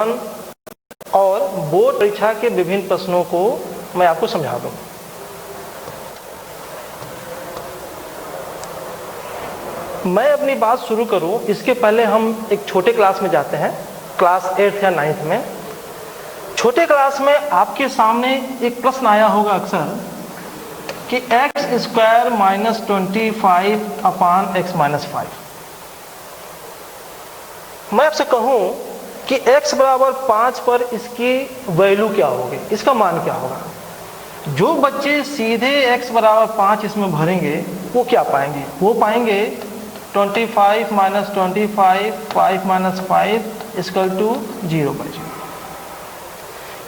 और बोर्ड परीक्षा के विभिन्न प्रश्नों को मैं आपको समझा दूं। मैं अपनी बात शुरू करूं इसके पहले हम एक छोटे क्लास में जाते हैं, क्लास 8th या 9th में। छोटे क्लास में आपके सामने एक प्रश्न आया होगा अक्सर कि x² - 25 अपान x - 5। मैं आपसे कहूं कि x बराबर 5 पर इसकी वैल्यू क्या होगी, इसका मान क्या होगा। जो बच्चे सीधे x बराबर 5 इसमें भरेंगे वो क्या पाएंगे, वो पाएंगे 25 - 25 5 - 5 = 0/0।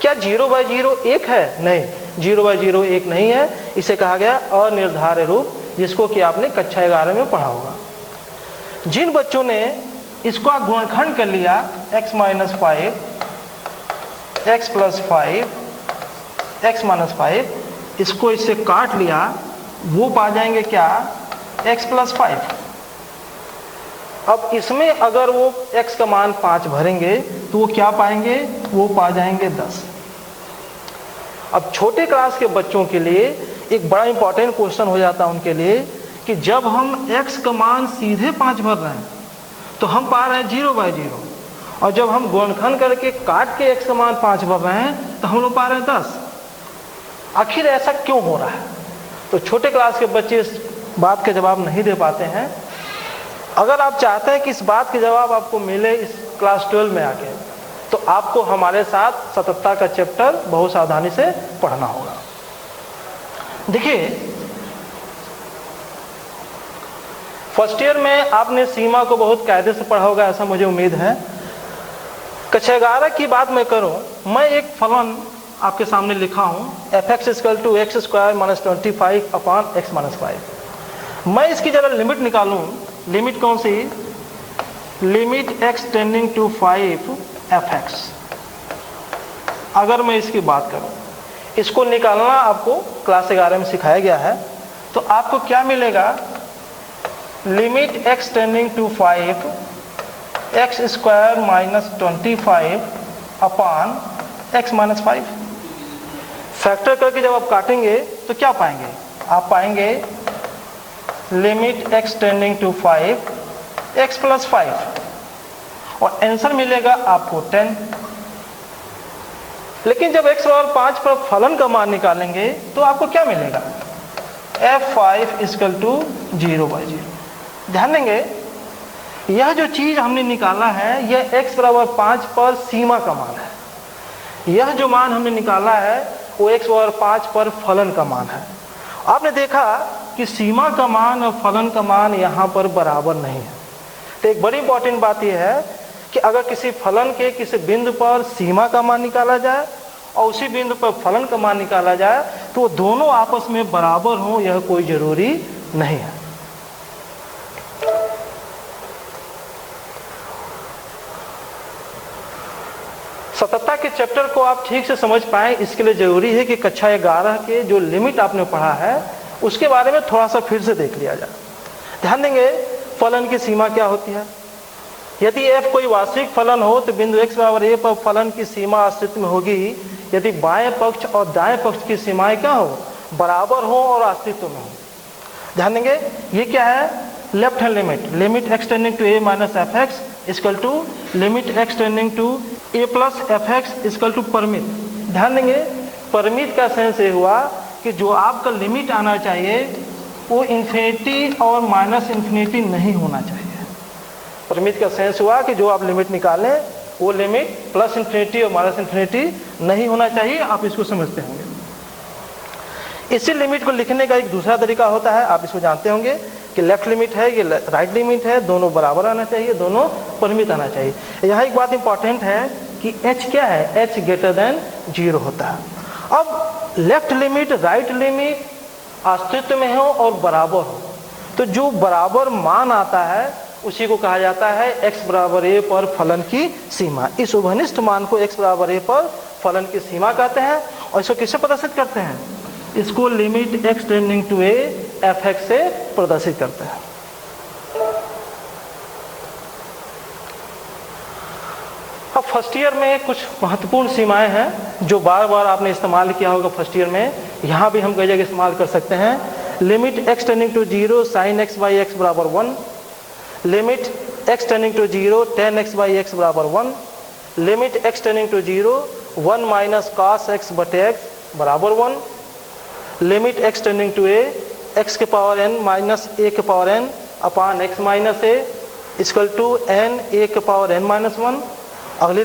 क्या 0/0 1 है? नहीं, 0/0 1 नहीं है। इसे कहा गया अनिर्धार्य रूप, जिसको कि आपने कक्षा 11 में पढ़ा होगा। जिन बच्चों ने इसका गुणनखंड कर लिया x - 5 x + 5 x - 5, इसको इससे काट लिया, वो पा जाएंगे क्या, x + 5। अब इसमें अगर वो x का मान 5 भरेंगे तो वो क्या पाएंगे, वो पा जाएंगे 10। अब छोटे क्लास के बच्चों के लिए एक बड़ा इंपॉर्टेंट क्वेश्चन हो जाता है उनके लिए कि जब हम x का मान सीधे 5 भर रहे हैं तो हम पा रहे हैं 0/0, और जब हम गुणनखंड करके काट के x का मान 5 भर रहे हैं तो हम लोग पा रहे हैं 10। आखिर ऐसा क्यों हो रहा है? तो छोटे क्लास के बच्चे इस बात का जवाब नहीं दे पाते हैं। अगर आप चाहते हैं कि इस बात के जवाब आपको मिले इस क्लास 12 में आके, तो आपको हमारे साथ सततता का चैप्टर बहुत सावधानी से पढ़ना होगा। देखिए, फर्स्ट ईयर में आपने सीमा को बहुत कायदे से पढ़ा होगा, ऐसा मुझे उम्मीद है। कक्षा 11 की बात मैं करूं, मैं एक फलन आपके सामने लिखा हूं, f(x) = x² - 25 अपान x - 5। मैं इसकी जरा लिमिट निकालूं, लिमिट कौन सी, limit x tending to 5 f(x). अगर मैं इसकी बात करूं, इसको निकालना आपको क्लास 11 में सिखाया गया है, तो आपको क्या मिलेगा, limit x tending to 5 x² - 25 upon x - 5। Factor करके जब आप काटेंगे तो क्या पाएंगे, आप पाएंगे limit x tending to 5 x + 5, और आंसर मिलेगा आपको 10। लेकिन जब x बराबर 5 पर फलन का मान निकालेंगे तो आपको क्या मिलेगा, f(5) = 0/0। ध्यान देंगे, यह जो चीज हमने निकाला है यह x बराबर 5 पर सीमा का मान है। यह जो मान हमने निकाला है वो x बराबर 5 पर फलन का मान है। आपने देखा कि सीमा का मान और फलन का मान यहाँ पर बराबर नहीं है। तो एक बड़ी इंपॉर्टेंट बात यह है कि अगर किसी फलन के किसी बिंदु पर सीमा का मान निकाला जाए और उसी बिंदु पर फलन का मान निकाला जाए तो वो दोनों आपस में बराबर हों, यह कोई जरूरी नहीं है। सततता के चैप्टर को आप ठीक से समझ पाएं, इसके लिए जरूरी है कि कक्षा 11 के जो लिमिट आपने पढ़ा है उसके बारे में थोड़ा सा फिर से देख लिया जाए। ध्यान देंगे, फलन की सीमा क्या होती है। यदि f कोई वास्तविक फलन हो तो बिंदु x बराबर a पर फलन की सीमा अस्तित्व में होगी यदि बाएं पक्ष और दाएं पक्ष की सीमाएं क्या हो, बराबर हो और अस्तित्व में हो। ध्यान देंगे, ये क्या है, left hand limit, limit x tending to a - f(x) = limit x tending to a + f(x) = परिमित। ध्यान देंगे, परिमित का सेंस ये हुआ कि जो आपका लिमिट आना चाहिए वो इन्फिनिटी और -इन्फिनिटी नहीं होना चाहिए। परिमित का सेंस हुआ कि जो आप लिमिट निकालें वो लिमिट +∞ और -∞ नहीं होना चाहिए। आप इसको समझते होंगे। इसी लिमिट को लिखने का एक दूसरा तरीका होता है, आप इसको जानते होंगे कि लेफ्ट लिमिट है, ये राइट लिमिट है, दोनों बराबर आना चाहिए, दोनों परिमित आना चाहिए। यहाँ एक बात इंपॉर्टेंट है कि h क्या है, h > 0 होता है। अब लेफ्ट लिमिट राइट लिमिट अस्तित्व में हो और बराबर हो, तो जो बराबर मान आता है उसी को कहा जाता है x बराबर a पर फलन की सीमा। इस उभयनिष्ठ मान को x बराबर a पर फलन की सीमा कहते हैं। और इसको किससे प्रदर्शित करते हैं, इसको limit x tending to a f(x) से प्रदर्शित करते हैं। अब फर्स्ट ईयर में कुछ महत्वपूर्ण सीमाएं हैं जो बार बार आपने इस्तेमाल किया होगा फर्स्ट ईयर में, यहाँ भी हम कई जगह इस्तेमाल कर सकते हैं। Limit x tending to 0 sin x by x बराबर 1, limit x tending to 0 tan x by x बराबर 1, limit x tending to 0 1 minus cos x बटे x बराबर 1, limit x tending to a x के पावर n माइनस a के power n upon x minus a equal to n a के power n minus 1। अगली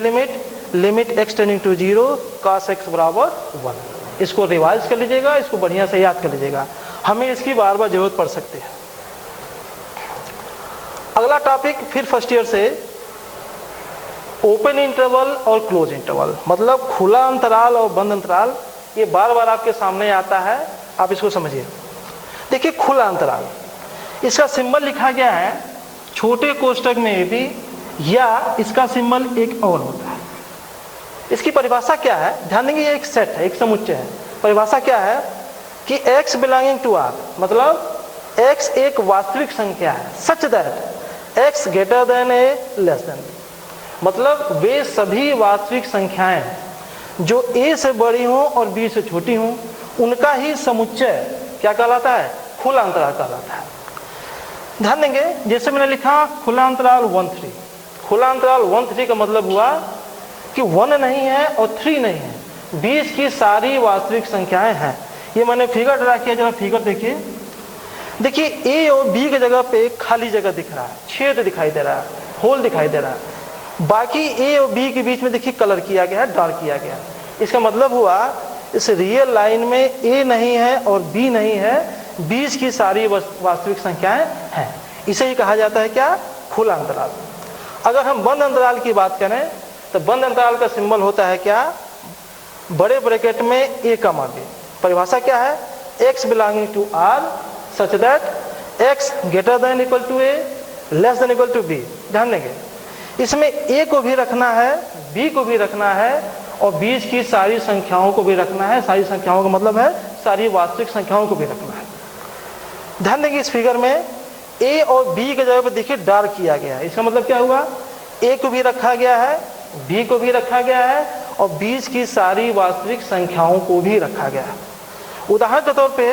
limit x tending to 0 cos x बराबर 1। इसको revise कर लीजिएगा, इसको बढ़िया से याद कर लीजिएगा, हमें इसकी बार बार जरूरत पड़ सकती है। अगला टॉपिक फिर फर्स्ट ईयर से, ओपन इंटरवल और क्लोज इंटरवल, मतलब खुला अंतराल और बंद अंतराल। ये बार बार आपके सामने आता है, आप इसको समझिए। देखिए खुला अंतराल, इसका सिंबल लिखा गया है छोटे कोष्टक में भी, या इसका सिंबल एक और होता है। इसकी परिभाषा क्या है, ध्यान देंगे, ये एक सेट है, एक समुच्चय है। परिभाषा क्या है कि x बिलोंगिंग टू r, मतलब x एक वास्तविक संख्या है, सच that x greater then a less than b, मतलब वे सभी वास्तविक संख्याएं जो a से बड़ी हों और b से छोटी हों, उनका ही समुच्चय क्या कहलाता है, खुला अंतराल कहलाता है। ध्यान देंगे, जैसे मैंने लिखा खुला अंतराल 1 3, खुला अंतराल 1 3 का मतलब हुआ कि 1 नहीं है और 3 नहीं है, 20 की सारी वास्तविक संख्याएं हैं। ये मैंने फिगर ड्रा किया, जरा फिगर देखिए। देखिए ए और बी की जगह पे खाली जगह दिख रहा है, छेद दिखाई दे रहा है, होल दिखाई दे रहा है। बाकी ए और बी के बीच में देखिए कलर किया गया है, डार्क किया गया। इसका मतलब हुआ इस रियल लाइन में ए नहीं है और बी नहीं है, 20 की सारी वास्तविक संख्याएं हैं। इसे ही कहा जाता है क्या, खुला अंतराल। अगर हम बंद अंतराल की बात करें तो बंद अंतराल का सिंबल होता है क्या, बड़े ब्रैकेट में ए कमा बी। परिभाषा क्या है, x belonging to r such that x greater than equal to a less than equal to b। ध्यान देंगे, इसमें a को भी रखना है, b को भी रखना है और 20 की सारी संख्याओं को भी रखना है। सारी संख्याओं का मतलब है सारी वास्तविक संख्याओं को भी रखना है। ध्यान देंगे, इस फिगर में a और b के जगह पर देखिए डार्क किया गया है। इसका मतलब क्या हुआ, a को भी रखा गया है, b को भी रखा गया है और 20 की सारी वास्तविक संख्याओं को भी रखा गया है। उदाहरण के तौर पे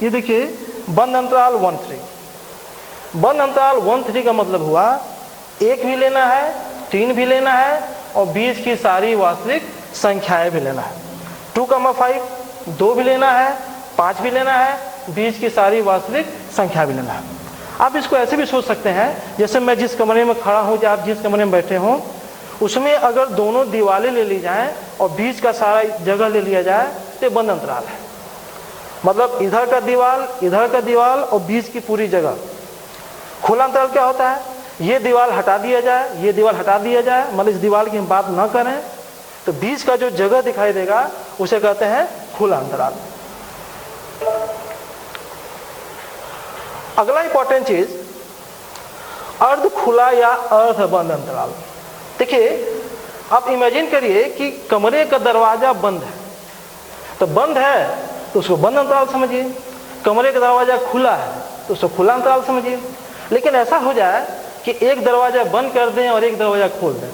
ये देखिए बंद अंतराल 1 3। बंद अंतराल 1 3 का मतलब हुआ 1 भी लेना है, 3 भी लेना है और 20 की सारी वास्तविक संख्याएं भी लेना है। 2,5 2 भी लेना है, 5 भी लेना है, 20 की सारी वास्तविक संख्या भी लेना है। आप इसको ऐसे भी सोच सकते हैं, जैसे मैं जिस कमरे में खड़ा हूँ या आप जिस कमरे में बैठे हों, उसमें अगर दोनों दीवारें ले ली जाएं और बीच का सारा जगह ले लिया जाए तो बंद अंतराल है। मतलब इधर का दीवार और बीच की पूरी जगह। खुला अंतराल क्या होता है, ये दीवार हटा दिया जाए, ये दीवार हटा दिया जाए, मतलब इस दीवार की हम बात ना करें तो बीच का जो जगह दिखाई देगा उसे कहते हैं खुला अंतराल। अगला इंपॉर्टेंट चीज, अर्ध खुला या अर्ध बंद अंतराल। देखिए आप इमेजिन करिए कि कमरे का दरवाजा बंद है, तो बंद है तो उसको बंद अंतराल समझिए, कमरे का दरवाजा खुला है तो उसको खुला अंतराल समझिए। लेकिन ऐसा हो जाए कि एक दरवाजा बंद कर दें और एक दरवाजा खोल दें,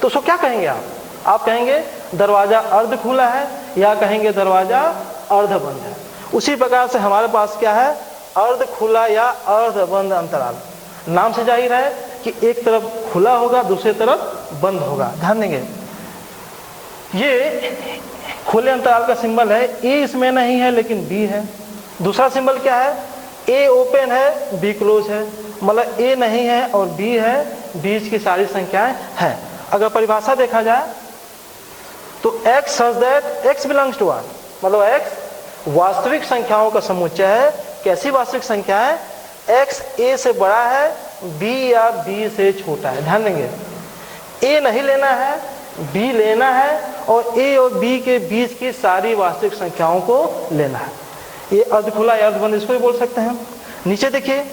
तो उसको क्या कहेंगे आप कहेंगे दरवाजा अर्ध खुला है या कहेंगे दरवाजा अर्ध बंद है। उसी प्रकार से हमारे पास क्या है, अर्ध खुला या अर्ध बंद अंतराल। नाम से जाहिर है कि एक तरफ खुला होगा, दूसरी तरफ बंद होगा। ध्यान देंगे, ये खुले अंतराल का सिंबल है, ए इसमें नहीं है लेकिन बी है। दूसरा सिंबल क्या है, ए ओपन है, बी क्लोज है, मतलब ए नहीं है और बी है, बीच की सारी संख्याएं हैं। अगर परिभाषा देखा जाए तो x such that x belongs to r, मतलब x वास्तविक संख्याओं का समुच्चय है। कैसी वास्तविक संख्याएं, x a से बड़ा है, b या b से छोटा है। ध्यान देंगे, a नहीं लेना है, b लेना है और a और b के बीच की सारी वास्तविक संख्याओं को लेना है। ये अर्ध खुला या अर्ध बंद इसको भी बोल सकते हैं। नीचे देखिए,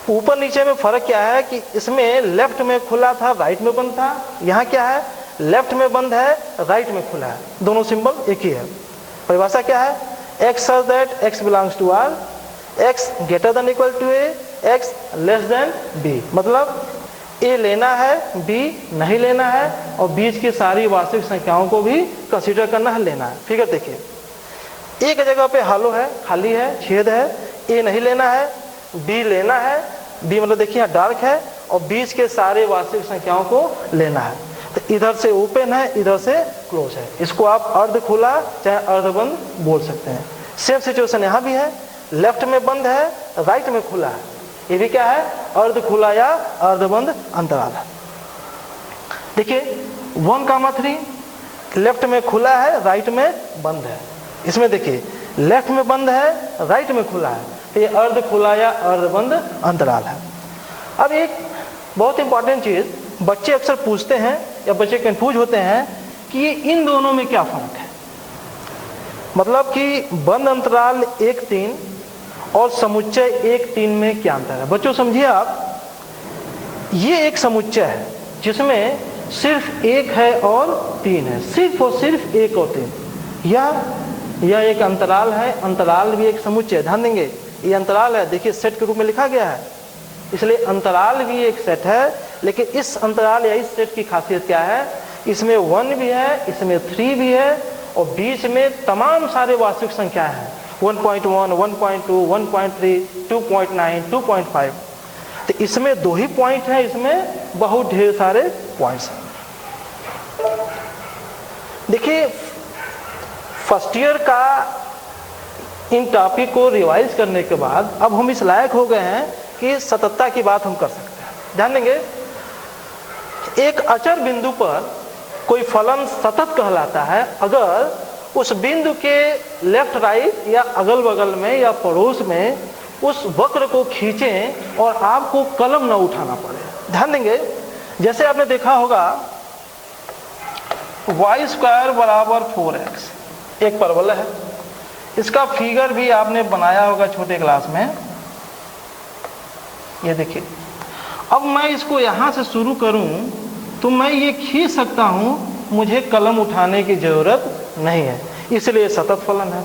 ऊपर नीचे में फर्क क्या है कि इसमें लेफ्ट में खुला था, राइट में बंद था। यहाँ क्या है, लेफ्ट में बंद है, राइट में खुला है, दोनों सिंबल एक ही है। परिभाषा क्या है, x such that x belongs to r, x greater than equal to a, x less than b। मतलब ए लेना है, बी नहीं लेना है, और बीच की सारी वास्तविक संख्याओं को भी कंसीडर करना है, लेना है। फिगर देखिए, एक जगह पे हालो है, खाली है, छेद है, ए नहीं लेना है, बी लेना है, बी मतलब देखिए यहाँ डार्क है, और बीच के सारे वास्तविक संख्याओं को लेना है। तो इधर से ओपन है, इधर से क्लोज है, इसको आप अर्ध खुला चाहे अर्धबंद बोल सकते हैं। सेम सिचुएशन यहाँ भी है, लेफ्ट में बंद है, राइट में खुला है, ये भी क्या है, अर्ध खुला या अर्धबंद अंतराल है। देखिए 1,3 लेफ्ट में खुला है, राइट में बंद है। इसमें देखिए लेफ्ट में बंद है, राइट में खुला है, तो ये अर्ध खुला या अर्धबंद अंतराल है। अब एक बहुत इंपॉर्टेंट चीज बच्चे अक्सर पूछते हैं या बच्चे कंफ्यूज होते हैं कि ये इन दोनों में क्या फर्क है, मतलब कि बंद अंतराल 1,3 और समुच्चय 1,3 में क्या अंतर है। बच्चों समझिए आप, ये एक समुच्चय है जिसमें सिर्फ 1 है और 3 है, सिर्फ और सिर्फ 1 और 3। यह एक अंतराल है, अंतराल भी एक समुच्चय। ध्यान देंगे ये अंतराल है, देखिए सेट के रूप में लिखा गया है, इसलिए अंतराल भी एक सेट है। लेकिन इस अंतराल या इस सेट की खासियत क्या है, इसमें 1 भी है, इसमें 3 भी है, और बीच में तमाम सारे वास्तविक संख्याएं हैं, 1.1, 1.2, 1.3, 2.9, 2.5। तो इसमें 2 ही पॉइंट है, इसमें बहुत ढेर सारे पॉइंट्स हैं। देखिए फर्स्ट ईयर का इन टॉपिक को रिवाइज करने के बाद अब हम इस लायक हो गए हैं कि सततता की बात हम कर सकते हैं। ध्यान देंगे, एक अचर बिंदु पर कोई फलन सतत कहलाता है अगर उस बिंदु के लेफ्ट राइट या अगल बगल में या पड़ोस में उस वक्र को खींचें और आपको कलम न उठाना पड़े। ध्यान देंगे, जैसे आपने देखा होगा y² = 4x एक परवलय है, इसका फिगर भी आपने बनाया होगा छोटे क्लास में। ये देखिए, अब मैं इसको यहां से शुरू करूं तो मैं ये खींच सकता हूं, मुझे कलम उठाने की जरूरत नहीं है, इसलिए सतत फलन है।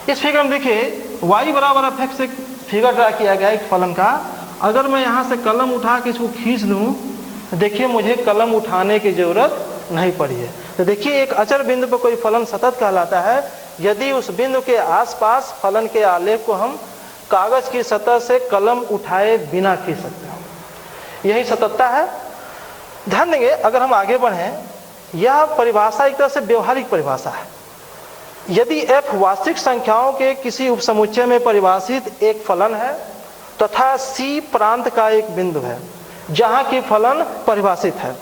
इस फिगर में देखिए y = fx एक फिगर ड्रा किया गया एक फलन का। अगर मैं यहाँ से कलम उठा के इसको खींच लूँ, देखिए मुझे कलम उठाने की जरूरत नहीं पड़ी है। तो देखिए एक अचर बिंदु पर कोई फलन सतत कहलाता है यदि उस बिंदु के आसपास फलन के आलेख को हम कागज की सतह से कलम उठाए बिना खींच सकते हो, यही सततता है। ध्यान देंगे, अगर हम आगे बढ़ें, यह परिभाषा एक तरह से व्यवहारिक परिभाषा है। यदि f वास्तविक संख्याओं के किसी उपसमुच्चय में परिभाषित एक फलन है तथा C प्रांत का एक बिंदु है जहां की फलन परिभाषित है,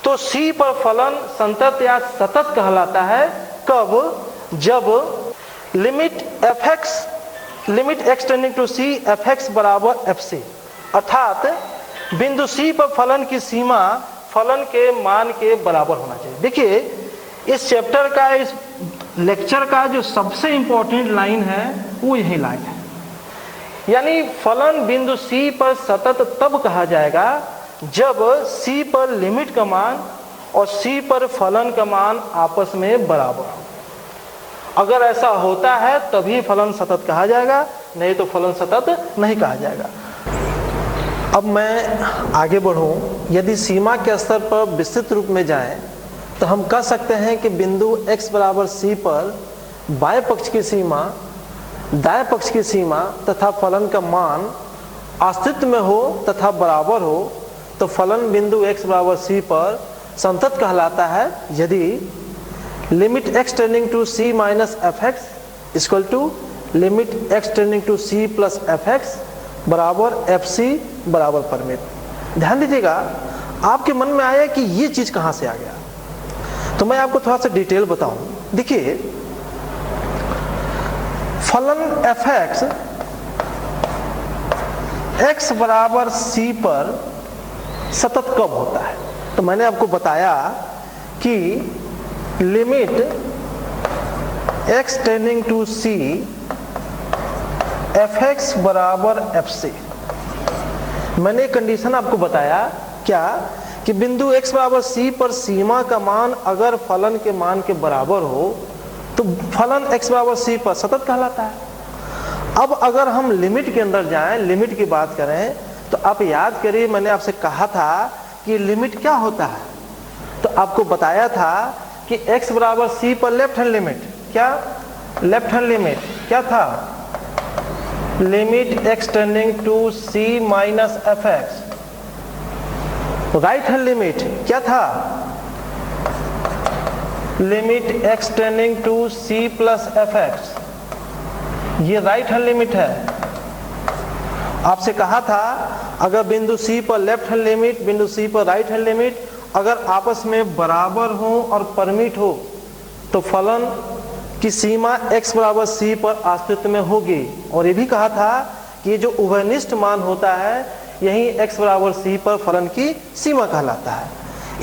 तो C पर फलन संतत या सतत कहलाता है। कब? जब limit x tending to C fx = fc, अर्थात बिंदु C पर फलन की सीमा फलन के मान के बराबर होना चाहिए। देखिए इस चैप्टर का, इस लेक्चर का जो सबसे इंपॉर्टेंट लाइन है वो यही लाइन है, यानी फलन बिंदु C पर सतत तब कहा जाएगा जब C पर लिमिट का मान और C पर फलन का मान आपस में बराबर हो। अगर ऐसा होता है तभी फलन सतत कहा जाएगा, नहीं तो फलन सतत नहीं कहा जाएगा। अब मैं आगे बढ़ूं, यदि सीमा के स्तर पर विस्तृत रूप में जाएं तो हम कह सकते हैं कि बिंदु x = C पर बाएं पक्ष की सीमा, दाएं पक्ष की सीमा तथा फलन का मान अस्तित्व में हो तथा बराबर हो तो फलन बिंदु x = C पर संतत कहलाता है यदि limit x tending to C - fx equal to limit x tending to C + fx बराबर fc बराबर परमिट। ध्यान दीजिएगा, आपके मन में आया कि ये चीज कहां से आ गया, तो मैं आपको थोड़ा सा डिटेल बताऊं। देखिए फलन fx x = C पर सतत कब होता है, तो मैंने आपको बताया कि limit x tending to C fx = fc। मैंने कंडीशन आपको बताया क्या, कि बिंदु x = C पर सीमा का मान अगर फलन के मान के बराबर हो तो फलन x = C पर सतत कहलाता है। अब अगर हम लिमिट के अंदर जाएं, लिमिट की बात करें, तो आप याद करिए मैंने आपसे कहा था कि लिमिट क्या होता है, तो आपको बताया था कि x बराबर c पर लेफ्ट हैंड लिमिट, क्या लेफ्ट हैंड लिमिट क्या था, limit x tending to c minus F x. Right hand limit क्या था, limit x tending to c plus F x. ये राइट हैंड लिमिट है। आपसे कहा था अगर बिंदु C पर लेफ्ट हैंड लिमिट, बिंदु C पर राइट हैंड लिमिट अगर आपस में बराबर हो और परमिट हो तो फलन की सीमा x बराबर c पर अस्तित्व में होगी। और ये भी कहा था कि ये जो उभयनिष्ठ मान होता है यही x बराबर c पर फलन की सीमा कहलाता है।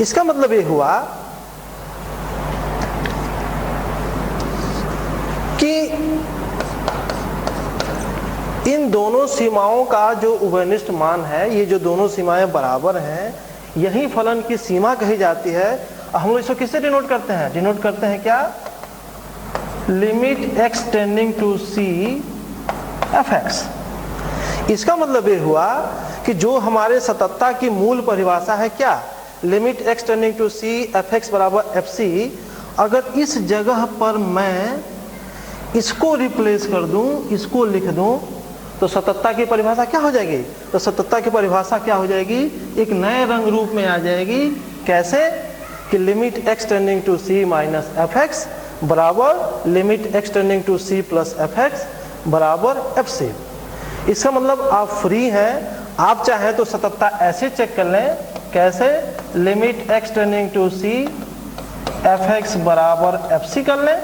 इसका मतलब ये हुआ कि इन दोनों सीमाओं का जो उभयनिष्ठ मान है, ये जो दोनों सीमाएं बराबर हैं, यही फलन की सीमा कही जाती है। हम लोग इसको किससे डिनोट करते हैं, डिनोट करते हैं क्या, limit x tending to c f x. इसका मतलब ये हुआ कि जो हमारे सततता की मूल परिभाषा है क्या, limit x tending to c f x बराबर एफ सी, अगर इस जगह पर मैं इसको रिप्लेस कर दूं, इसको लिख दूं, तो सततता की परिभाषा क्या हो जाएगी, तो सततता की परिभाषा क्या हो जाएगी, एक नए रंग रूप में आ जाएगी। कैसे कि limit x tending to c minus F x बराबर limit x tending to c plus F x बराबर एफ सी। इसका मतलब आप फ्री हैं, आप चाहें तो सततता ऐसे चेक कर लें, कैसे, limit x tending to c f x बराबर एफ सी कर लें,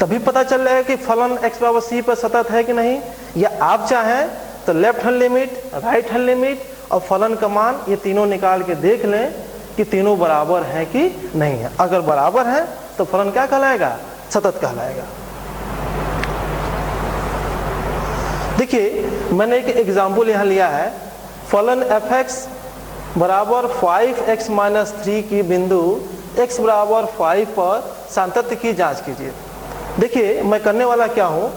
तभी पता चल जाएगा कि फलन x बराबर c पर सतत है कि नहीं। या आप चाहें तो left hand limit, right hand limit और फलन का मान ये तीनों निकाल के देख लें कि तीनों बराबर हैं कि नहीं है। अगर बराबर है तो फलन क्या कहलाएगा, सतत कहलाएगा। देखिए मैंने एक एग्जाम्पल यहाँ लिया है, फलन एफ एक्स बराबर 5x माइनस 3 की बिंदु x बराबर 5 पर सातत्य की जांच कीजिए। देखिए मैं करने वाला क्या हूँ,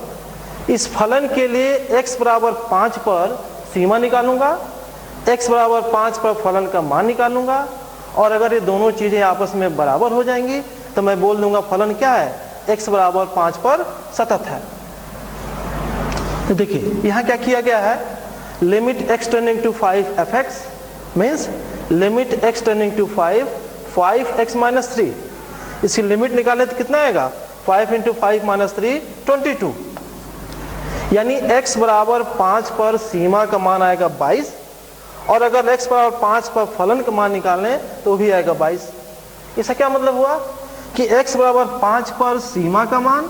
इस फलन के लिए x बराबर 5 पर सीमा निकालूंगा, x बराबर 5 पर फलन का मान निकालूंगा, और अगर ये दोनों चीजें आपस में बराबर हो जाएंगी तो मैं बोल दूंगा फलन क्या है, x बराबर 5 पर सतत है। तो देखिए यहाँ क्या किया गया है, limit x tending to 5 f x means limit x tending to 5x minus 3, इसकी लिमिट निकाले तो कितना आएगा, 5 इंटू 5 माइनस 3 22, यानी x बराबर 5 पर सीमा का मान आएगा 22, और अगर x बराबर 5 पर फलन का मान निकालें तो भी आएगा 22। इसका क्या मतलब हुआ कि x बराबर 5 पर सीमा का मान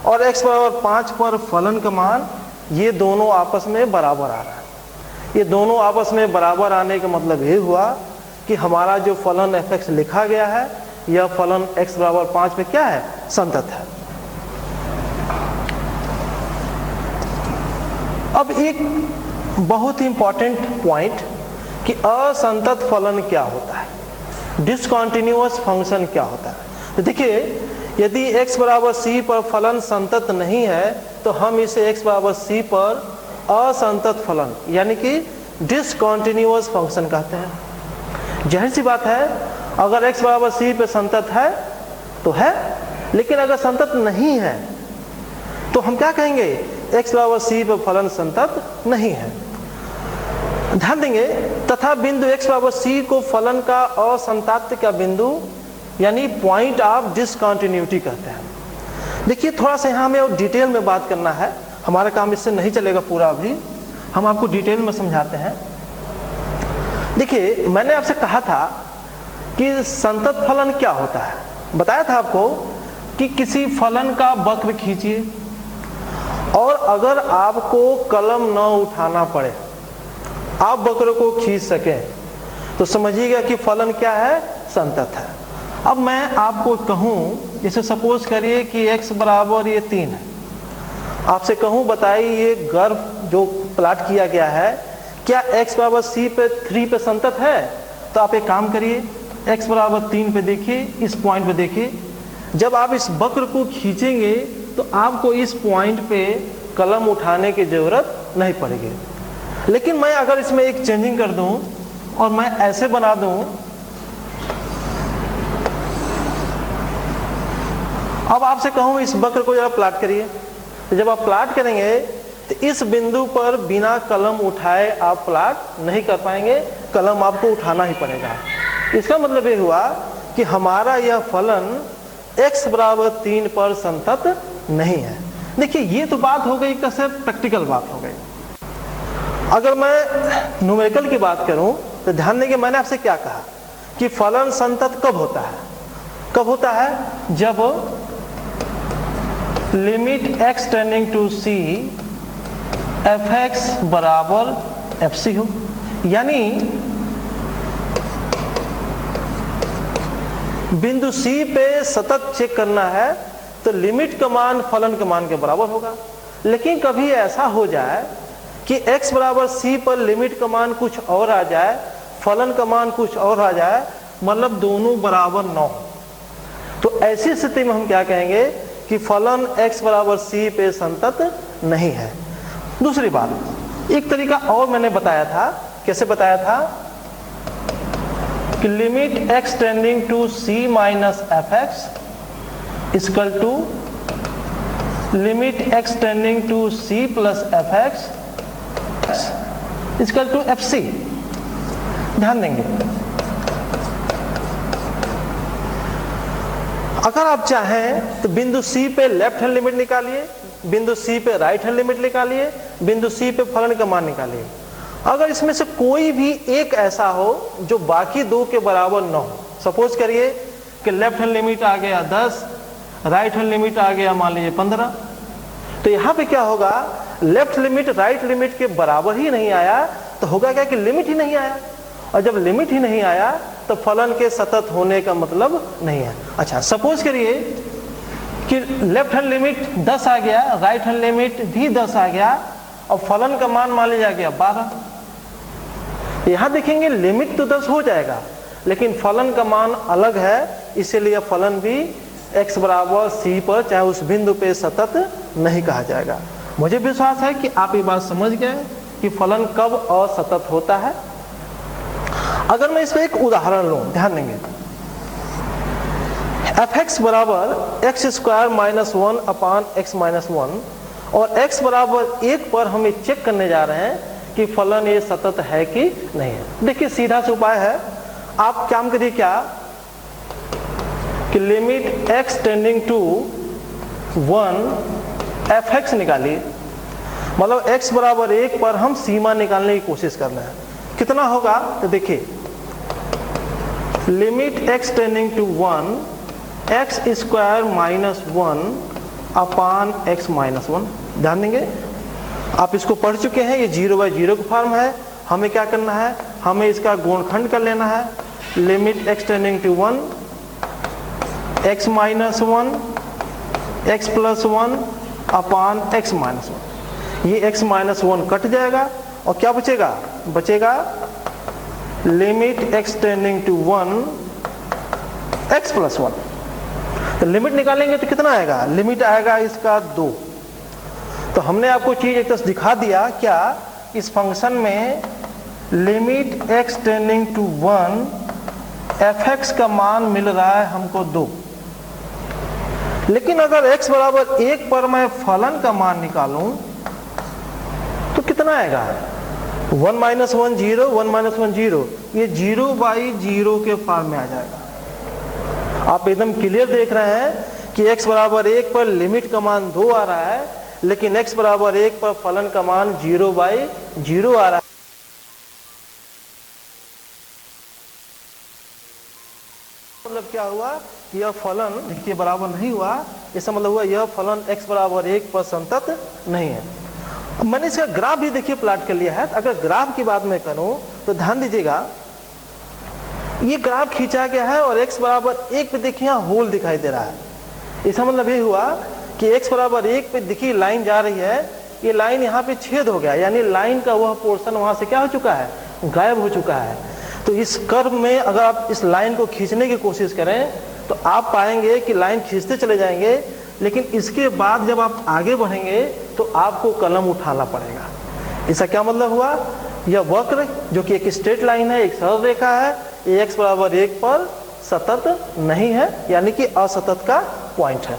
और x बराबर 5 पर फलन का मान, ये दोनों आपस में बराबर आ रहा है। ये दोनों आपस में बराबर आने का मतलब ये हुआ कि हमारा जो फलन एफ एक्स लिखा गया है यह फलन x बराबर 5 पे क्या है, संतत है। अब एक बहुत ही इंपॉर्टेंट पॉइंट कि असंतत फलन क्या होता है, डिसकंटिन्यूअस फंक्शन क्या होता है। तो देखिए यदि x बराबर c पर फलन संतत नहीं है तो हम इसे x बराबर c पर असंतत फलन यानी कि डिसकंटिन्यूअस फंक्शन कहते हैं। जाहिर सी बात है अगर x बराबर c पे संतत है तो है, लेकिन अगर संतत नहीं है तो हम क्या कहेंगे, x बराबर c पर फलन संतत नहीं है। ध्यान देंगे, तथा बिंदु x बराबर c को फलन का असंतात्य का बिंदु यानी पॉइंट ऑफ डिसकंटिन्यूटी कहते हैं। देखिए थोड़ा सा यहाँ हमें डिटेल में बात करना है, हमारा काम इससे नहीं चलेगा पूरा, अभी हम आपको डिटेल में समझाते हैं। देखिए मैंने आपसे कहा था कि संतत फलन क्या होता है, बताया था आपको कि किसी फलन का वक्र खींचिए और अगर आपको कलम न उठाना पड़े, आप वक्र को खींच सकें तो समझिएगा कि फलन क्या है, संतत है। अब मैं आपको कहूं, जैसे सपोज करिए कि x बराबर ये 3 है, आपसे कहूं बताइए ये गर्भ जो प्लाट किया गया है क्या x बराबर c पे 3 पे संतत है। तो आप एक काम करिए, x बराबर 3 पे देखिए, इस पॉइंट पे देखिए, जब आप इस वक्र को खींचेंगे तो आपको इस पॉइंट पे कलम उठाने की जरूरत नहीं पड़ेगी। लेकिन मैं अगर इसमें एक चेंजिंग कर दूं और मैं ऐसे बना दूं, अब आपसे कहूं इस वक्र को जरा प्लॉट करिए। तो जब आप प्लॉट करेंगे तो इस बिंदु पर बिना कलम उठाए आप प्लॉट नहीं कर पाएंगे, कलम आपको उठाना ही पड़ेगा। इसका मतलब ये हुआ कि हमारा यह फलन x बराबर 3 पर संतत नहीं है। देखिए ये तो बात हो गई, कैसे प्रैक्टिकल बात हो गई। अगर मैं न्यूमेरिकल की बात करूं तो ध्यान देंगे, मैंने आपसे क्या कहा कि फलन संतत कब होता है? कब होता है? जब limit x tending to c fx बराबर fc हो। यानी बिंदु C पे सतत चेक करना है तो लिमिट का मान फलन के मान के बराबर होगा। लेकिन कभी ऐसा हो जाए कि x बराबर c पर लिमिट का मान कुछ और आ जाए, फलन का मान कुछ और आ जाए, मतलब दोनों बराबर न हो, तो ऐसी स्थिति में हम क्या कहेंगे कि फलन x बराबर c पे संतत नहीं है। दूसरी बात, एक तरीका और मैंने बताया था। कैसे बताया था? कि limit x tending to c minus fx equal to limit x tending to c plus fx equal to fc। ध्यान देंगे, अगर आप चाहें तो बिंदु C पे लेफ्ट हैंड लिमिट निकालिए, बिंदु C पे राइट हैंड लिमिट निकालिए, बिंदु C पे फलन का मान निकालिए। अगर इसमें से कोई भी एक ऐसा हो जो बाकी दो के बराबर न हो, सपोज करिए कि लेफ्ट हैंड लिमिट आ गया 10, राइट हैंड लिमिट आ गया मान लीजिए 15, तो यहाँ पे क्या होगा? लेफ्ट लिमिट राइट लिमिट के बराबर ही नहीं आया तो होगा क्या कि लिमिट ही नहीं आया, और जब लिमिट ही नहीं आया तो फलन के सतत होने का मतलब नहीं है। अच्छा, सपोज करिए कि लेफ्ट हैंड लिमिट 10 आ गया, राइट हैंड लिमिट भी 10 आ गया और फलन का मान मान लिया गया 12। यहां देखेंगे लिमिट तो 10 हो जाएगा लेकिन फलन का मान अलग है, इसीलिए फलन भी x बराबर c पर चाहे उस बिंदु पे सतत नहीं कहा जाएगा। मुझे विश्वास है कि आप ये बात समझ गए कि फलन कब असतत होता है। अगर मैं इस पर एक उदाहरण लूं, ध्यान देंगे, fx बराबर x square minus 1 upon x minus 1 और x बराबर 1 पर हम ये चेक करने जा रहे हैं कि फलन ये सतत है कि नहीं है। देखिए सीधा सा उपाय है, आप काम करिए क्या कि limit x tending to 1 fx निकालिए, मतलब x बराबर 1 पर हम सीमा निकालने की कोशिश करना है। कितना होगा? तो देखिए limit x tending to 1 x square minus 1 upon x minus 1। ध्यान देंगे, आप इसको पढ़ चुके हैं, ये 0/0 का फॉर्म है। हमें क्या करना है? हमें इसका गुणनखंड कर लेना है। Limit x tending to 1 x minus 1 x plus 1 upon x minus 1। ये x माइनस 1 कट जाएगा और क्या बचेगा? बचेगा limit x tending to 1 x plus 1। तो लिमिट निकालेंगे तो कितना आएगा? लिमिट आएगा इसका 2। तो हमने आपको चीज एक तरह दिखा दिया क्या, इस फंक्शन में limit x tending to 1 fx का मान मिल रहा है हमको 2। लेकिन अगर x बराबर 1 पर मैं फलन का मान निकालूं तो कितना आएगा? 1 माइनस 1 0, 1 माइनस 1 0, ये 0/0 के फॉर्म में आ जाएगा। आप एकदम क्लियर देख रहे हैं कि x बराबर 1 पर लिमिट का मान 2 आ रहा है, लेकिन x बराबर 1 पर फलन का मान 0/0 आ रहा है। मतलब क्या हुआ? यह फलन देखिए बराबर नहीं हुआ, इसका मतलब हुआ यह फलन x बराबर 1 पर संतत नहीं है। मैंने इसका ग्राफ भी देखिए प्लॉट कर लिया है। अगर ग्राफ की बात मैं करूं तो ध्यान दीजिएगा, ये ग्राफ खींचा गया है और x बराबर 1 पे देखिए यहाँ होल दिखाई दे रहा है। इसका मतलब ये हुआ कि x बराबर 1 पे देखिए लाइन जा रही है, ये लाइन यहाँ पे छेद हो गया, यानी लाइन का वह पोर्शन वहां से क्या हो चुका है? गायब हो चुका है। तो इस कर्व में अगर आप इस लाइन को खींचने की कोशिश करें तो आप पाएंगे कि लाइन खींचते चले जाएंगे, लेकिन इसके बाद जब आप आगे बढ़ेंगे तो आपको कलम उठाना पड़ेगा। इसका क्या मतलब हुआ यह वक्र जो कि एक स्ट्रेट लाइन है, एक सरल रेखा है, ये x बराबर 1 पर सतत नहीं है, यानी कि असतत का पॉइंट है।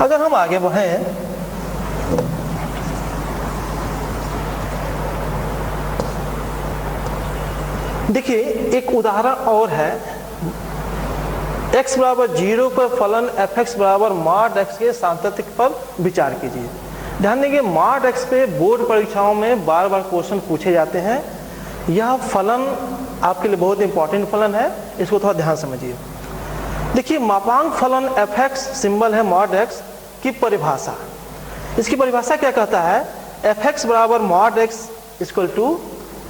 अगर हम आगे बढ़ें, देखिए एक उदाहरण और है। x बराबर 0 पर फलन f(x) बराबर mod x के सांतत्तिक पर विचार कीजिए। ध्यान देंगे mod x पे बोर्ड परीक्षाओं में बार बार क्वेश्चन पूछे जाते हैं। यह फलन आपके लिए बहुत इंपॉर्टेंट फलन है, इसको थोड़ा ध्यान समझिए। देखिए मापांक फलन f(x) सिंबल है mod x की परिभाषा। इसकी परिभाषा क्या कहता है? f(x) बराबर mod x equal to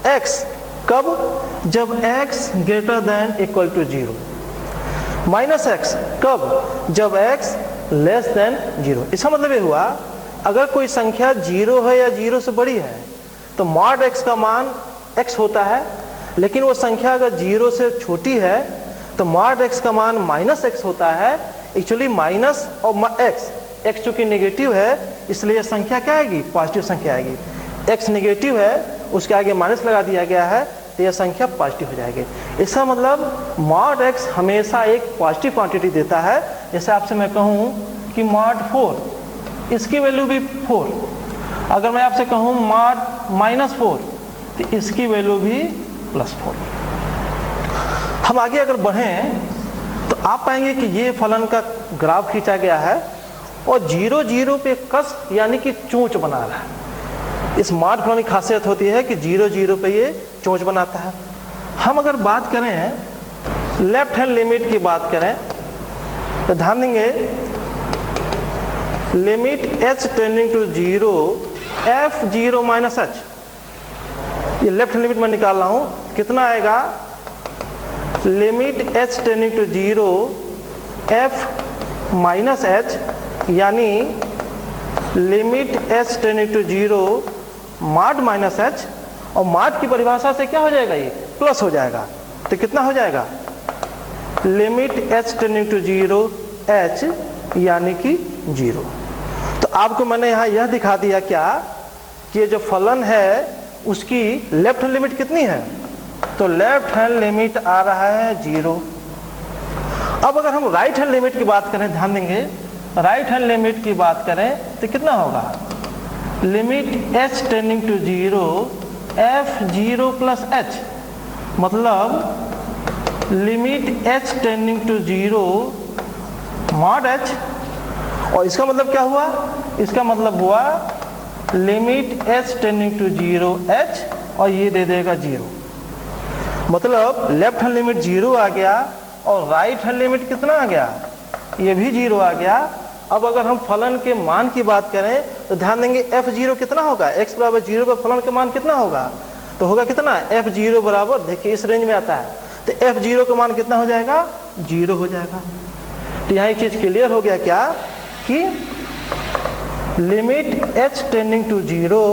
x कब? जब x greater than equal to 0, minus x कब? जब x लेस देन 0। इसका मतलब ये हुआ अगर कोई संख्या 0 है या 0 से बड़ी है तो mod x का मान x होता है, लेकिन वो संख्या अगर 0 से छोटी है तो mod x का मान माइनस x होता है। एक्चुअली माइनस और x चूंकि नेगेटिव है इसलिए यह संख्या क्या आएगी? पॉजिटिव संख्या आएगी। x नेगेटिव है, उसके आगे माइनस लगा दिया गया है तो यह संख्या पॉजिटिव हो जाएगी। इसका मतलब mod x हमेशा एक पॉजिटिव क्वांटिटी देता है। जैसे आपसे मैं कहूँ कि mod 4, इसकी वैल्यू भी 4। अगर मैं आपसे कहूँ mod -4 तो इसकी वैल्यू भी +4। हम आगे अगर बढ़ें तो आप पाएंगे कि ये फलन का ग्राफ खींचा गया है और 0 0 पे कस यानी कि चोंच बना रहा है। इस mod फलन की खासियत होती है कि 0 0 पे ये चोंच बनाता है। हम अगर बात करें लेफ्ट हैंड लिमिट की बात करें तो ध्यान देंगे limit h tending to 0 f(0 - h), ये लेफ्ट हैंड लिमिट में निकाल रहा हूं, कितना आएगा? Limit h tending to 0 f - h, यानी limit h tending to 0 mod -h, और mod की परिभाषा से क्या हो जाएगा? ये प्लस हो जाएगा। तो कितना हो जाएगा? Limit h tending to 0 h, यानी कि 0। तो आपको मैंने यहाँ यह दिखा दिया क्या कि ये जो फलन है उसकी लेफ्ट हैंड लिमिट कितनी है? तो लेफ्ट हैंड लिमिट आ रहा है 0। अब अगर हम राइट हैंड लिमिट की बात करें, ध्यान देंगे राइट हैंड लिमिट की बात करें तो कितना होगा? Limit h tending to 0 f(0 + h), मतलब limit h tending to 0 mod h, और इसका मतलब क्या हुआ? इसका मतलब हुआ limit h tending to 0 h, और ये दे देगा 0। मतलब लेफ्ट हैंड लिमिट 0 आ गया और राइट हैंड लिमिट कितना आ गया? ये भी 0 आ गया। अब अगर हम फलन के मान की बात करें तो ध्यान देंगे f(0) कितना होगा? x बराबर 0 पर फलन का मान कितना होगा? तो होगा कितना? f(0) बराबर, देखिए इस रेंज में आता है तो f(0) का मान कितना हो जाएगा? 0 हो जाएगा। तो यहाँ एक चीज क्लियर हो गया क्या कि limit h tending to 0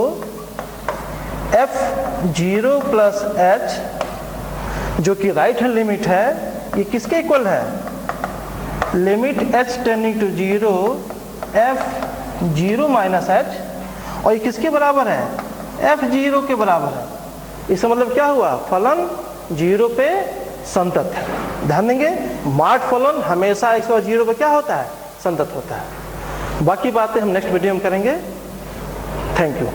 f(0 + h), जो कि राइट हैंड लिमिट है, ये किसके इक्वल है? Limit h tending to 0 f(0 - h), और ये किसके बराबर है? f(0) के बराबर है। इसका मतलब क्या हुआ? फलन 0 पे संतत है। ध्यान देंगे mod फलन हमेशा x बराबर 0 पे क्या होता है? संतत होता है। बाकी बातें हम नेक्स्ट वीडियो में करेंगे। Thank you.